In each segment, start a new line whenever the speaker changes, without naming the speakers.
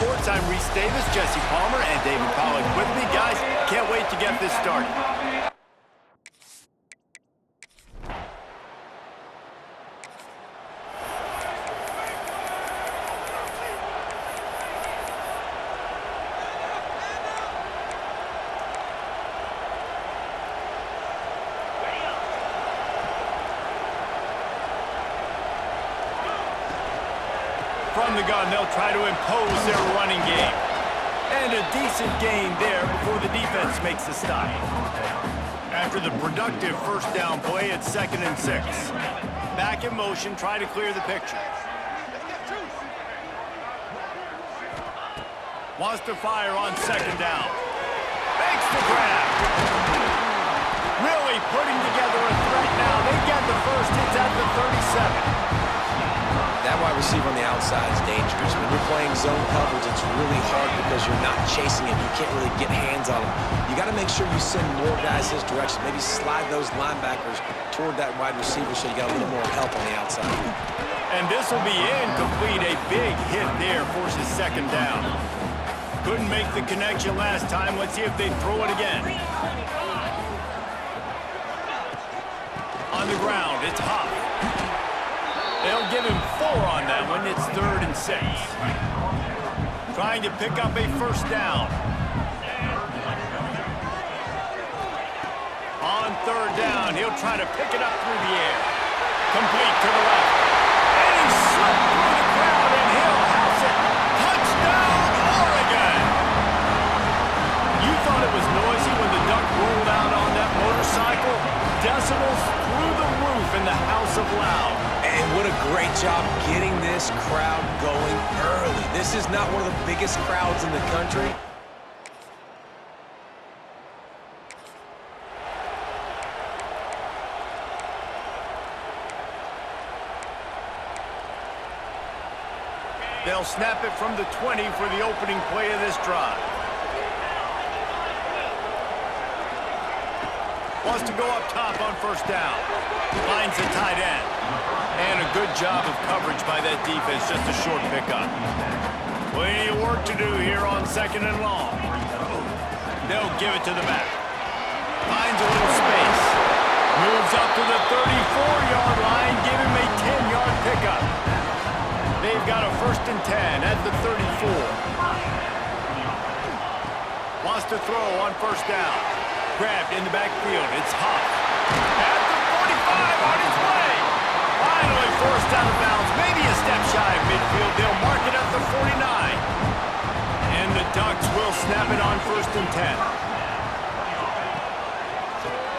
Sports. I'm Reese Davis, Jesse Palmer, and David Pollack with me. Guys, can't wait to get this started. From the gun, they'll try to impose their running game. And a decent gain there before the defense makes a stop. After the productive first down play, it's 2nd and 6. Back in motion, try to clear the picture. Wants to fire on 2nd down. Makes the grab. Really putting together a threat now. They get the first. It's at the 37.
That wide receiver on the outside is dangerous. When you're playing zone coverage, it's really hard because you're not chasing him. You can't really get hands on him. You got to make sure you send more guys his direction. Maybe slide those linebackers toward that wide receiver so you got a little more help on the outside.
And this will be incomplete. A big hit there forces 2nd down. Couldn't make the connection last time. Let's see if they throw it again. On the ground, it's Hop. They'll give him 4 on that one. It's 3rd and 6. Trying to pick up a first down. On 3rd down, he'll try to pick it up through the air. Complete to the left. And he slipped through the crowd, and he'll house it. Touchdown, Oregon! You thought it was noisy when the Duck rolled out on that motorcycle? Decibels through the roof in the House of Loud.
And what a great job getting this crowd going early. This is not one of the biggest crowds in the country.
They'll snap it from the 20 for the opening play of this drive. Wants to go up top on first down. Finds the tight end. And a good job of coverage by that defense, just a short pickup. Plenty of work to do here on 2nd and long. They'll give it to the back. Finds a little space. Moves up to the 34-yard line, give him a 10-yard pickup. They've got a 1st and 10 at the 34. Wants to throw on first down. Grabbed in the backfield. It's Hop. At the 45 on his way. Finally forced out of bounds. Maybe a step shy of midfield. They'll mark it at the 49. And the Ducks will snap it on 1st and 10.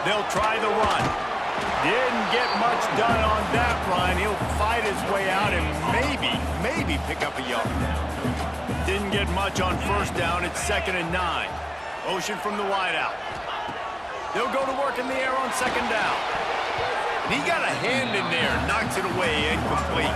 They'll try the run. Didn't get much done on that run. He'll fight his way out and maybe pick up a yard. Didn't get much on first down. It's 2nd and 9. Ocean from the wideout. They'll go to work in the air on 2nd down. And he got a hand in there, knocks it away, incomplete.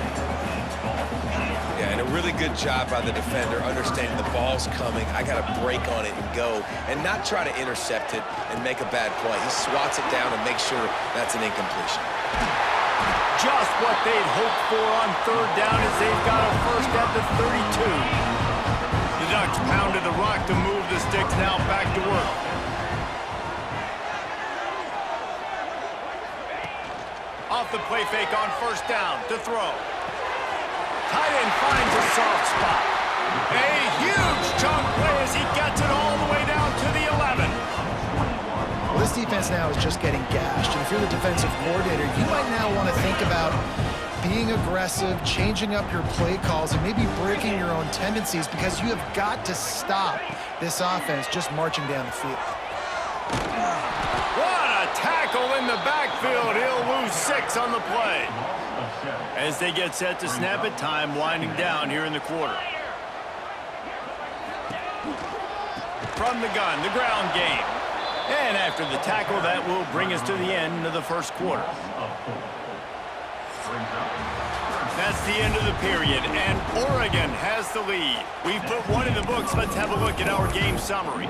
Yeah, and a really good job by the defender, understanding the ball's coming. I got to break on it and go, and not try to intercept it and make a bad play. He swats it down and makes sure that's an incompletion.
Just what they'd hoped for on 3rd down as they've got a first at the 32. The Ducks pounded the rock to move the sticks, now back to work. Off the play fake on first down to throw. Tight end finds a soft spot. A huge chunk play as he gets it all the way down to the 11.
Well, this defense now is just getting gashed. And if you're the defensive coordinator, you might now want to think about being aggressive, changing up your play calls, and maybe breaking your own tendencies because you have got to stop this offense just marching down the field.
What a tackle in the backfield. He'll lose 6 on the play. As they get set to snap it, time winding down here in the quarter. From the gun, the ground game. And after the tackle, that will bring us to the end of the first quarter. That's the end of the period, and Oregon has the lead. We've put one in the books. Let's have a look at our game summary.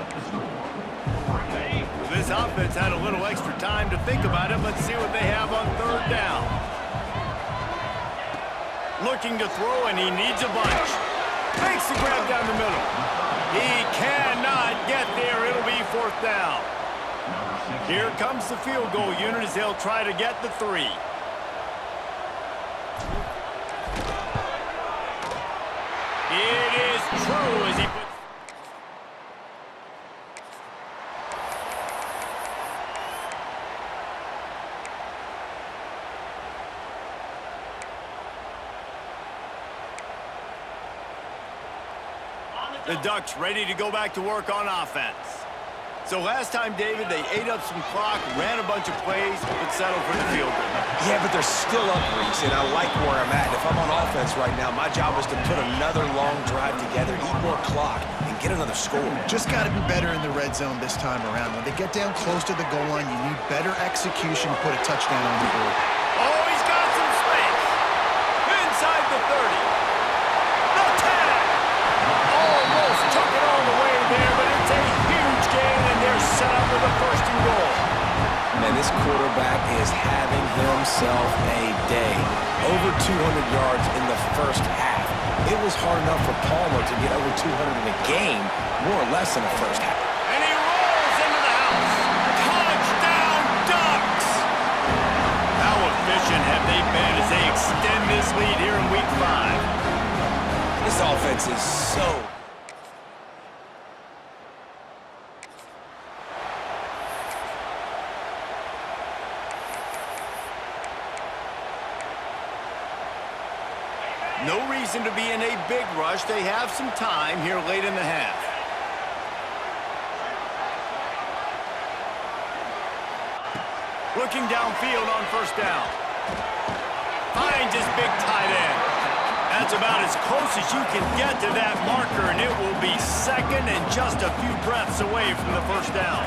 This offense had a little extra time to think about it. Let's see what they have on 3rd down. Looking to throw, and he needs a bunch. Makes the grab down the middle. He cannot get there. It'll be 4th down. Here comes the field goal unit as they'll try to get the 3. It is true as he puts... The Ducks ready to go back to work on offense. So last time, David, they ate up some clock, ran a bunch of plays, but settled for the field goal.
Yeah, but they're still up, Reese, and I like where I'm at. If I'm on offense right now, my job is to put another long drive together, eat more clock, and get another score.
Just got to be better in the red zone this time around. When they get down close to the goal line, you need better execution to put a touchdown on the board.
Oh, he's got some space. Inside the 30. The 10. Almost took it all the way there, but it's a huge gain, and they're set up with a 1st and goal.
Man, this quarterback is having himself a day. Over 200 yards in the first half. It was hard enough for Palmer to get over 200 in a game, more or less in the first half.
And he rolls into the house. Touchdown, Ducks! How efficient have they been as they extend this lead here in Week 5?
This offense is so...
No reason to be in a big rush. They have some time here late in the half. Looking downfield on 1st down. Finds his big tight end. That's about as close as you can get to that marker, and it will be 2nd and just a few breaths away from the 1st down.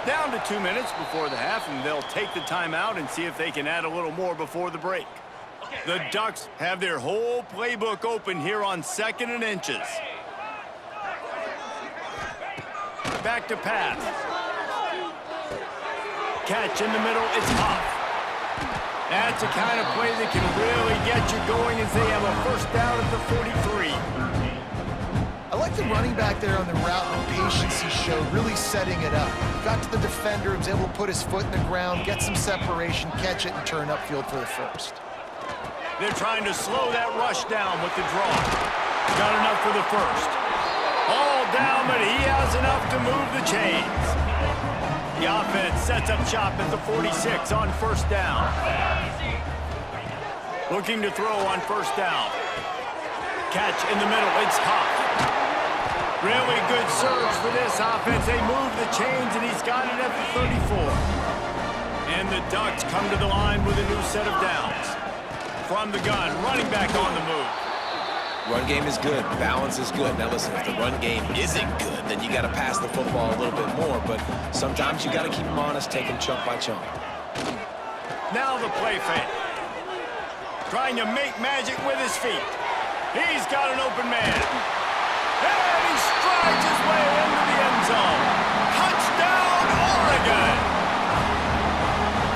Down to 2 minutes before the half, and they'll take the timeout and see if they can add a little more before the break. The Ducks have their whole playbook open here on 2nd and inches. Back to pass. Catch in the middle, it's off. That's the kind of play that can really get you going as they have a 1st down at the 43.
I like the running back there on the route and the patience he showed, really setting it up. Got to the defender, was able to put his foot in the ground, get some separation, catch it, and turn upfield for the 1st.
They're trying to slow that rush down with the draw. Got enough for the 1st. All down, but he has enough to move the chains. The offense sets up shop at the 46 on 1st down. Looking to throw on 1st down. Catch in the middle, it's Huff. Really good surge for this offense. They move the chains, and he's got it at the 34. And the Ducks come to the line with a new set of downs. From the gun, running back on the move.
Run game is good. Balance is good. Now listen, if the run game isn't good, then you got to pass the football a little bit more. But sometimes you got to keep them honest, take them chunk by chunk.
Now the play fake. Trying to make magic with his feet. He's got an open man. And he strides his way into the end zone. Touchdown, Oregon!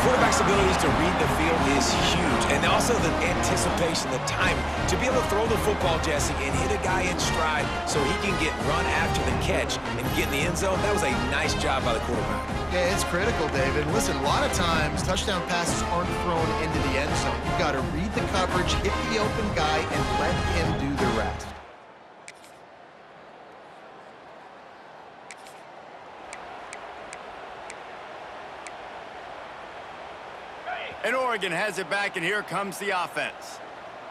Quarterback's abilities to read the field is huge. And also the anticipation, the time to be able to throw the football, Jesse, and hit a guy in stride so he can get run after the catch and get in the end zone. That was a nice job by the quarterback.
Yeah, it's critical, David. Listen, a lot of times touchdown passes aren't thrown into the end zone. You've got to read the coverage, hit the open guy, and let him do the rest.
And Oregon has it back, and here comes the offense.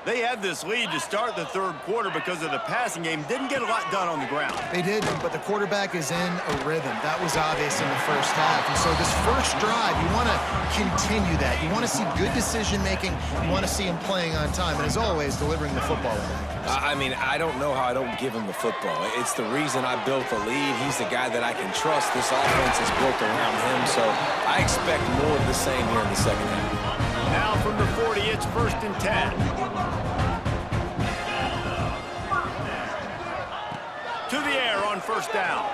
They had this lead to start the 3rd quarter because of the passing game. Didn't get a lot done on the ground.
They did, but the quarterback is in a rhythm. That was obvious in the first half. And so this first drive, you want to continue that. You want to see good decision-making. You want to see him playing on time. And as always, delivering the football with accuracy.
I mean, I don't know how I don't give him the football. It's the reason I built the lead. He's the guy that I can trust. This offense is built around him, so I expect more of the same here in the second half.
Now from the 40, it's 1st and 10. To the air on 1st down.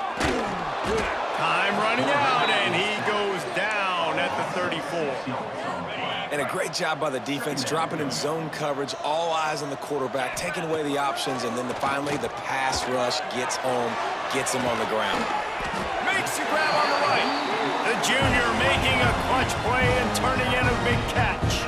Time running out, and he goes down at at the 34.
And a great job by the defense, dropping in zone coverage, all eyes on the quarterback, taking away the options, and then finally the pass rush gets home, gets him on the ground.
Makes the grab on the right. The junior making a clutch play and turning in a big catch.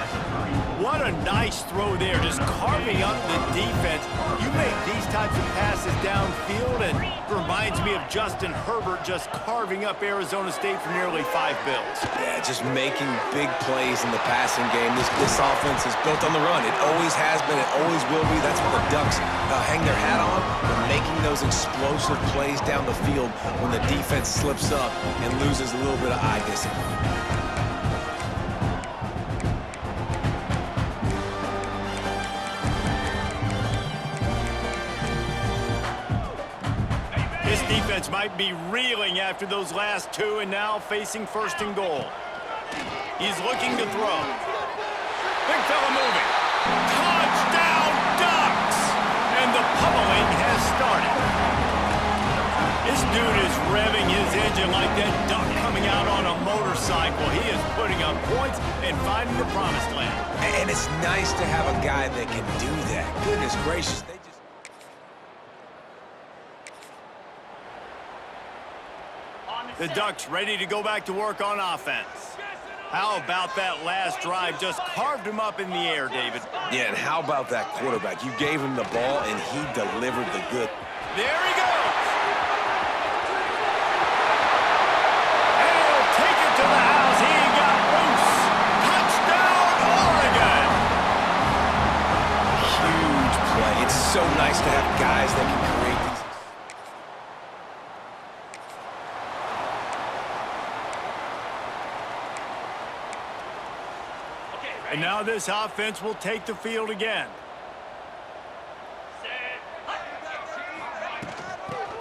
What a nice throw there, just carving up the defense. You make these types of passes downfield, and it reminds me of Justin Herbert just carving up Arizona State for nearly 5 bills.
Yeah, just making big plays in the passing game. This offense is built on the run. It always has been. It always will be. That's what the Ducks hang their hat on. They're making those explosive plays down the field when the defense slips up and loses a little bit of eye discipline.
This defense might be reeling after those last 2 and now facing 1st and goal. He's looking to throw. Big fella moving. Touchdown, Ducks! And the pummeling has started. This dude is revving his engine like that duck coming out on a motorcycle. He is putting up points and finding the promised land.
And it's nice to have a guy that can do that. Goodness gracious.
The Ducks ready to go back to work on offense. How about that last drive? Just carved him up in the air, David.
Yeah, and how about that quarterback? You gave him the ball, and he delivered the good.
There he goes. And he'll take it to the house. He got loose. Touchdown, Oregon.
Huge play. It's so nice to have guys that can create these.
And now this offense will take the field again.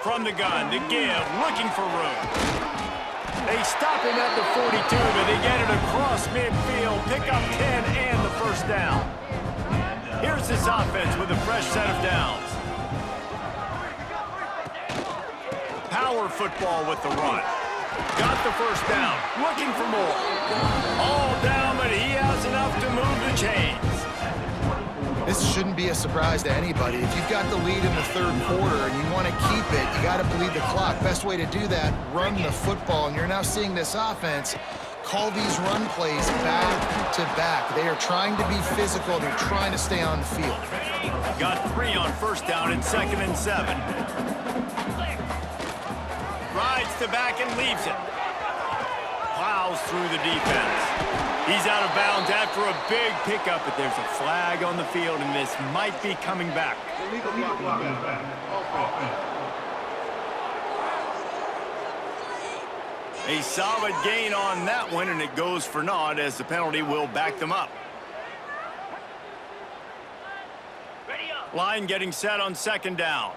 From the gun, the give, looking for room. They stop him at the 42, but they get it across midfield, pick up 10 and the 1st down. Here's this offense with a fresh set of downs. Power football with the run. Got the 1st down, looking for more. All down, but he has enough to move the chains.
This shouldn't be a surprise to anybody. If you've got the lead in the 3rd quarter and you want to keep it, you got to bleed the clock. Best way to do that, run the football. And you're now seeing this offense call these run plays back to back. They are trying to be physical. They're trying to stay on the field.
Got 3 on 1st down and 2nd and 7. Rides to back and leaves it. Plows through the defense. He's out of bounds after a big pickup, but there's a flag on the field, and this might be coming back. A solid gain on that one, and it goes for naught as the penalty will back them up. Line getting set on 2nd down.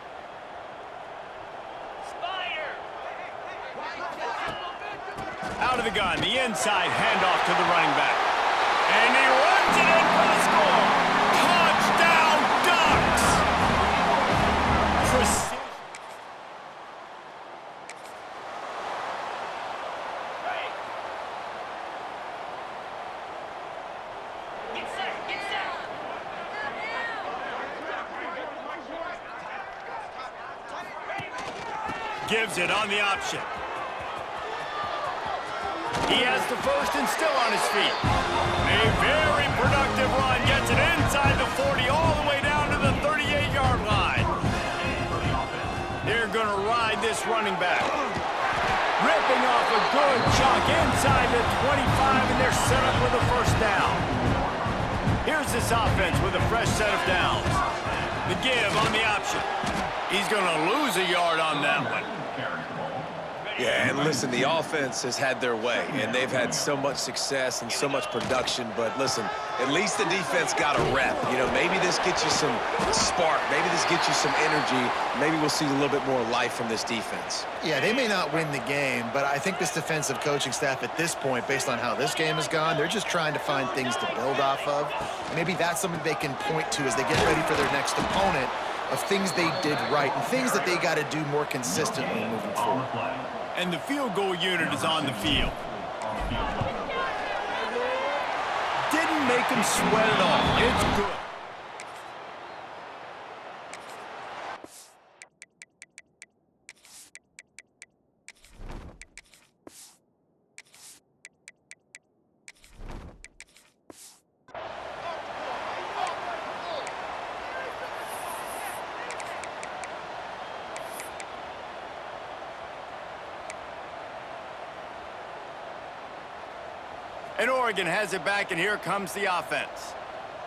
Out of the gun, the inside handoff to the running back. And he runs it in for the score. Touchdown, Ducks! Precision. Get set, get set. Gives it on the option. He has the 1st and still on his feet. A very productive run. Gets it inside the 40 all the way down to the 38-yard line. They're going to ride this running back. Ripping off a good chunk inside the 25, and they're set up with a 1st down. Here's this offense with a fresh set of downs. The give on the option. He's going to lose a yard on that one.
Yeah, and listen, the offense has had their way, and they've had so much success and so much production. But listen, at least the defense got a rep. You know, maybe this gets you some spark. Maybe this gets you some energy. Maybe we'll see a little bit more life from this defense.
Yeah, they may not win the game, but I think this defensive coaching staff at this point, based on how this game has gone, they're just trying to find things to build off of. Maybe that's something they can point to as they get ready for their next opponent, of things they did right and things that they got to do more consistently moving forward.
And the field goal unit is on the field. make them sweat it all. It's good. And Oregon has it back, and here comes the offense.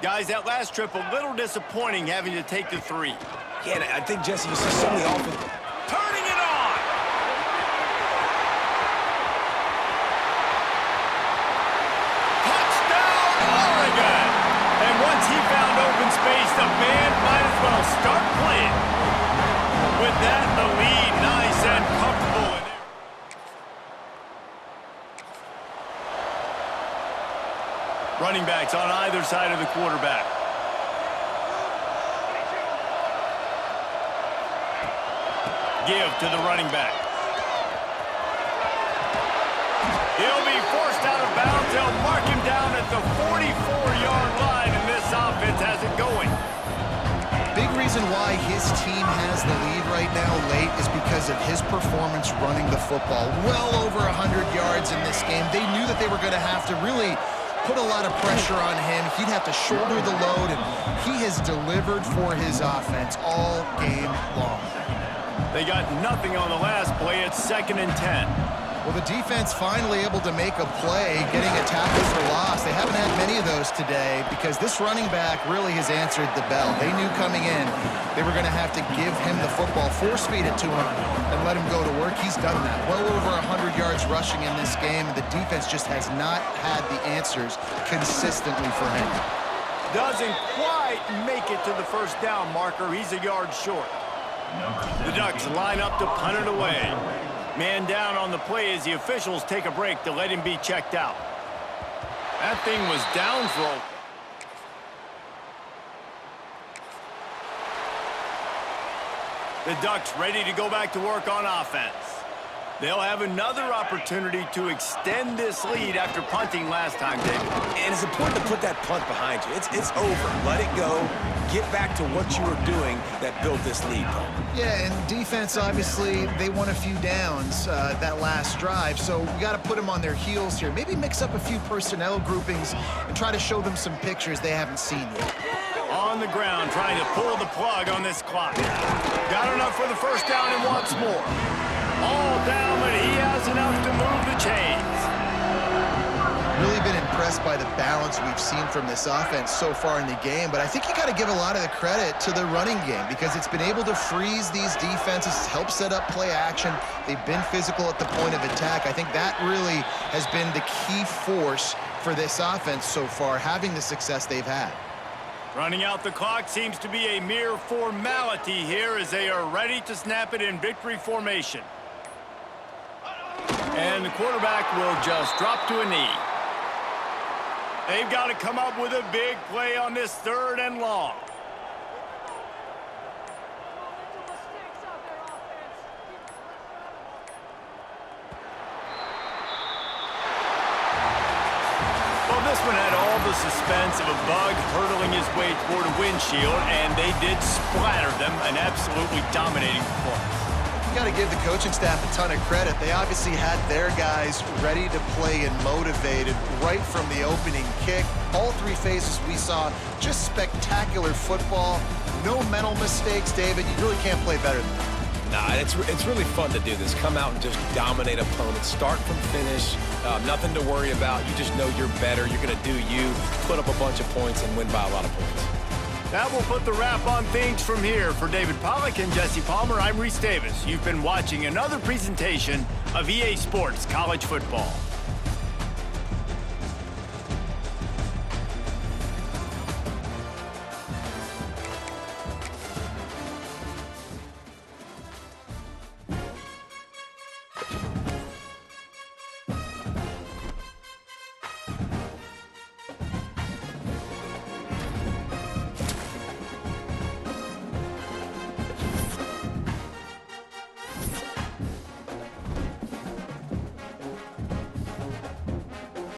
Guys, that last trip, a little disappointing having to take the 3.
Yeah, and I think, Jesse, you see so many offense.
Turning it on! Touchdown, Oregon! And once he found open space, the band might as well start playing. With that, the lead nice and comfortable in there. Running backs on either side of the quarterback. Give to the running back. He'll be forced out of bounds. They'll mark him down at the 44-yard line, and this offense has it going.
Big reason why his team has the lead right now late is because of his performance running the football. Well over 100 yards in this game. They knew that they were going to have to really put a lot of pressure on him. He'd have to shoulder the load, and he has delivered for his offense all game long.
They got nothing on the last play. It's 2nd and 10.
Well, the defense finally able to make a play, getting a tackle for loss. They haven't had many of those today because this running back really has answered the bell. They knew coming in they were going to have to give him the football, force feed it to him, and let him go to work. He's done that. Well over 100 yards rushing in this game. The defense just has not had the answers consistently for him.
Doesn't quite make it to the first down marker. He's a yard short. The Ducks line up to punt it away. Man down on the play as the officials take a break to let him be checked out. That thing was down for the Ducks ready to go back to work on offense. They'll have another opportunity to extend this lead after punting last time, David.
And it's important to put that punt behind you. It's over. Let it go. Get back to what you were doing that built this lead, Paul.
Yeah, and defense, obviously, they won a few downs that last drive, so we got to put them on their heels here. Maybe mix up a few personnel groupings and try to show them some pictures they haven't seen yet.
On the ground, trying to pull the plug on this clock. Got enough for the first down and wants more. All down, but he has enough to move the chains.
Really been impressed by the balance we've seen from this offense so far in the game, but I think you got to give a lot of the credit to the running game because it's been able to freeze these defenses, help set up play action. They've been physical at the point of attack. I think that really has been the key force for this offense so far, having the success they've had.
Running out the clock seems to be a mere formality here as they are ready to snap it in victory formation. And the quarterback will just drop to a knee. They've got to come up with a big play on this 3rd and long. Well, this one had all the suspense of a bug hurtling his way toward a windshield, and they did splatter them, an absolutely dominating performance.
You got to give the coaching staff a ton of credit. They obviously had their guys ready to play and motivated right from the opening kick. All 3 phases we saw just spectacular football. No mental mistakes, David. You really can't play better than that.
Nah, it's really fun to do this. Come out and just dominate opponents. Start from finish. Nothing to worry about. You just know you're better. You're going to do you, put up a bunch of points, and win by a lot of points.
That will put the wrap on things from here. For David Pollack and Jesse Palmer, I'm Reese Davis. You've been watching another presentation of EA Sports College Football.